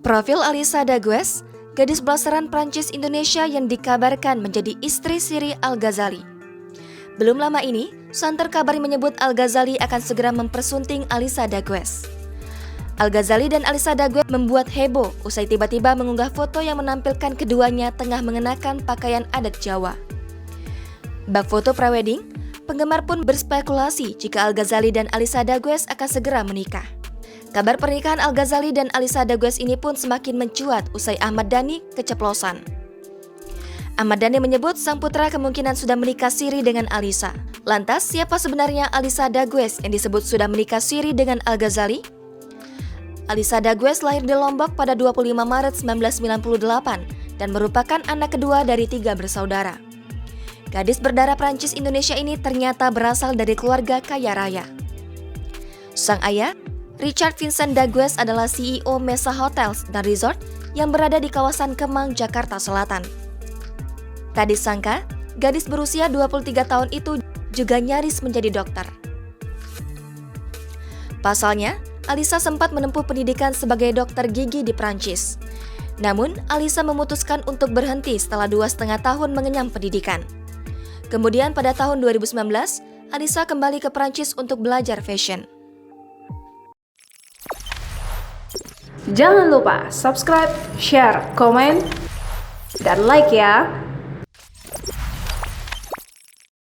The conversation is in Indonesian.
Profil Alissa Dagues, gadis belasaran Prancis Indonesia yang dikabarkan menjadi istri Siri Al-Ghazali. Belum lama ini, santer kabar menyebut Al-Ghazali akan segera mempersunting Alissa Dagues. Al-Ghazali dan Alissa Dagues membuat heboh usai tiba-tiba mengunggah foto yang menampilkan keduanya tengah mengenakan pakaian adat Jawa. Bak foto prewedding, penggemar pun berspekulasi jika Al-Ghazali dan Alissa Dagues akan segera menikah. Kabar pernikahan Al-Ghazali dan Alissa Dagues ini pun semakin mencuat usai Ahmad Dhani keceplosan. Ahmad Dhani menyebut sang putra kemungkinan sudah menikah siri dengan Alissa. Lantas, siapa sebenarnya Alissa Dagues yang disebut sudah menikah siri dengan Al-Ghazali? Alissa Dagues lahir di Lombok pada 25 Maret 1998 dan merupakan anak kedua dari 3 bersaudara. Gadis berdarah Prancis Indonesia ini ternyata berasal dari keluarga kaya raya. Sang ayah, Richard Vincent Dagues, adalah CEO Mesa Hotels dan Resort yang berada di kawasan Kemang, Jakarta Selatan. Tak disangka, gadis berusia 23 tahun itu juga nyaris menjadi dokter. Pasalnya, Alissa sempat menempuh pendidikan sebagai dokter gigi di Prancis. Namun, Alissa memutuskan untuk berhenti setelah 2,5 tahun mengenyam pendidikan. Kemudian pada tahun 2019, Alissa kembali ke Prancis untuk belajar fashion. Jangan lupa subscribe, share, komen, dan like ya!